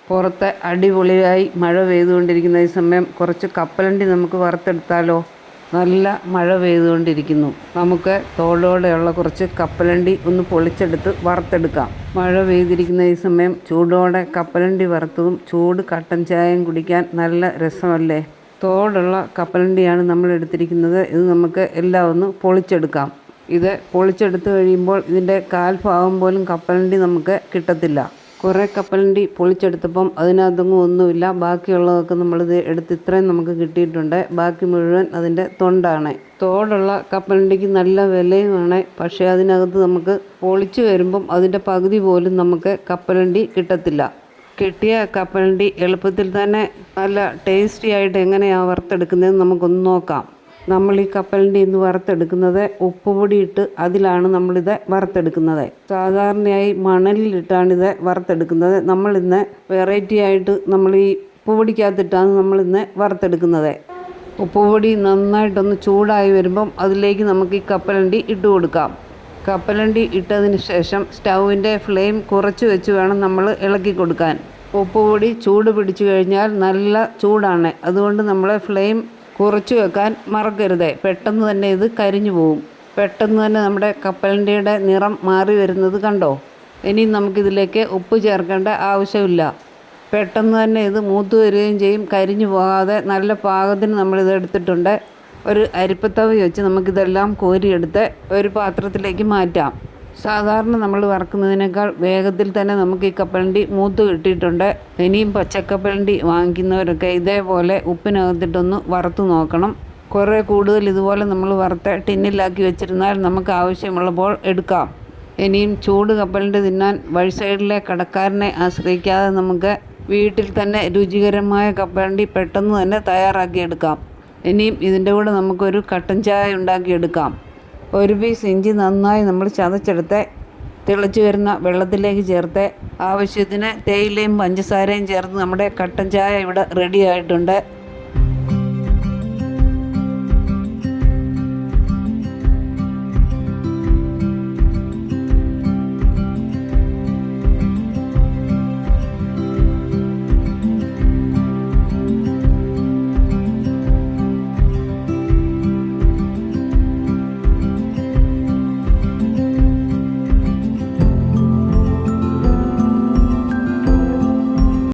പുറത്ത് അടിപൊളിയായി മഴ പെയ്തുകൊണ്ടിരിക്കുന്ന ഈ സമയം കുറച്ച് കപ്പലണ്ടി നമുക്ക് വറുത്തെടുത്താലോ? നല്ല മഴ പെയ്തുകൊണ്ടിരിക്കുന്നു. നമുക്ക് തോടോടെയുള്ള കുറച്ച് കപ്പലണ്ടി ഒന്ന് പൊളിച്ചെടുത്ത് വറുത്തെടുക്കാം. മഴ പെയ്തിരിക്കുന്ന ഈ സമയം ചൂടോടെ കപ്പലണ്ടി വറുത്തതും ചൂട് കട്ടൻ ചായയും കുടിക്കാൻ നല്ല രസമല്ലേ? തോടുള്ള കപ്പലണ്ടിയാണ് നമ്മൾ എടുത്തിരിക്കുന്നത്. ഇത് നമുക്ക് എല്ലാം ഒന്ന് പൊളിച്ചെടുക്കാം. ഇത് പൊളിച്ചെടുത്ത് കഴിയുമ്പോൾ ഇതിൻ്റെ കാൽഭാഗം പോലും കപ്പലണ്ടി നമുക്ക് കിട്ടത്തില്ല. കുറേ കപ്പലണ്ടി പൊളിച്ചെടുത്തപ്പം അതിനകത്തൊന്നും ഒന്നുമില്ല. ബാക്കിയുള്ളതൊക്കെ നമ്മളിത് എടുത്ത് ഇത്രയും നമുക്ക് കിട്ടിയിട്ടുണ്ട്. ബാക്കി മുഴുവൻ അതിൻ്റെ തൊണ്ടാണ്. തോടുള്ള കപ്പലണ്ടിക്ക് നല്ല വിലയുമാണ്. പക്ഷേ അതിനകത്ത് നമുക്ക് പൊളിച്ച് വരുമ്പം അതിൻ്റെ പകുതി പോലും നമുക്ക് കപ്പലണ്ടി കിട്ടത്തില്ല. കിട്ടിയ കപ്പലണ്ടി എളുപ്പത്തിൽ തന്നെ നല്ല ടേസ്റ്റി ആയിട്ട് എങ്ങനെയാണ് വറുത്തെടുക്കുന്നതെന്ന് നമുക്കൊന്ന് നോക്കാം. നമ്മൾ ഈ കപ്പലണ്ടി ഇന്ന് വറുത്തെടുക്കുന്നത് ഉപ്പുപൊടി ഇട്ട് അതിലാണ് നമ്മളിത് വറുത്തെടുക്കുന്നത്. സാധാരണയായി മണലിലിട്ടാണിത് വറുത്തെടുക്കുന്നത്. നമ്മളിന്ന് വെറൈറ്റി ആയിട്ട് നമ്മൾ ഈ ഉപ്പുപൊടിക്കകത്തിട്ടാണ് നമ്മളിന്ന് വറുത്തെടുക്കുന്നത്. ഉപ്പുപൊടി നന്നായിട്ടൊന്ന് ചൂടായി വരുമ്പം അതിലേക്ക് നമുക്ക് ഈ കപ്പലണ്ടി ഇട്ട് കൊടുക്കാം. കപ്പലണ്ടി ഇട്ടതിന് ശേഷം സ്റ്റൗവിൻ്റെ ഫ്ലെയിം കുറച്ച് വെച്ച് വേണം നമ്മൾ ഇളക്കി കൊടുക്കാൻ. ഉപ്പുപൊടി ചൂട് പിടിച്ചു കഴിഞ്ഞാൽ നല്ല ചൂടാണ്. അതുകൊണ്ട് നമ്മൾ ഫ്ലെയിം കുറച്ച് വെക്കാൻ മറക്കരുത്. പെട്ടെന്ന് തന്നെ ഇത് കരിഞ്ഞു പോകും. പെട്ടെന്ന് തന്നെ നമ്മുടെ കപ്പലണ്ടിയുടെ നിറം മാറി വരുന്നത് കണ്ടോ? ഇനി നമുക്കിതിലേക്ക് ഉപ്പ് ചേർക്കേണ്ട ആവശ്യമില്ല. പെട്ടെന്ന് തന്നെ ഇത് മൂത്ത് വരികയും ചെയ്യും. കരിഞ്ഞു പോകാതെ നല്ല പാകത്തിന് നമ്മളിത് എടുത്തിട്ടുണ്ട്. ഒരു അരിപ്പത്തവി വെച്ച് നമുക്കിതെല്ലാം കോരിയെടുത്ത് ഒരു പാത്രത്തിലേക്ക് മാറ്റാം. സാധാരണ നമ്മൾ വറക്കുന്നതിനേക്കാൾ വേഗത്തിൽ തന്നെ നമുക്ക് ഈ കപ്പലണ്ടി മൂത്ത് കിട്ടിയിട്ടുണ്ട്. ഇനിയും പച്ചക്കപ്പലണ്ടി വാങ്ങിക്കുന്നവരൊക്കെ ഇതേപോലെ ഉപ്പിനകത്തിട്ടൊന്ന് വറുത്ത് നോക്കണം. കുറേ കൂടുതൽ ഇതുപോലെ നമ്മൾ വറുത്ത് ടിന്നിലാക്കി വെച്ചിരുന്നാൽ നമുക്ക് ആവശ്യമുള്ളപ്പോൾ എടുക്കാം. ഇനിയും ചൂട് കപ്പലണ്ടി തിന്നാൻ വഴി സൈഡിലെ കടക്കാരനെ ആശ്രയിക്കാതെ നമുക്ക് വീട്ടിൽ തന്നെ രുചികരമായ കപ്പലണ്ടി പെട്ടെന്ന് തന്നെ തയ്യാറാക്കിയെടുക്കാം. ഇനിയും ഇതിൻ്റെ കൂടെ നമുക്കൊരു കട്ടൻ ചായ ഉണ്ടാക്കിയെടുക്കാം. ഒരു പീസ് ഇഞ്ചി നന്നായി നമ്മൾ ചതച്ചെടുത്ത് തിളച്ച് വരുന്ന വെള്ളത്തിലേക്ക് ചേർത്ത് ആവശ്യത്തിന് തേയിലയും പഞ്ചസാരയും ചേർത്ത് നമ്മുടെ കട്ടൻ ചായ ഇവിടെ റെഡി ആയിട്ടുണ്ട്.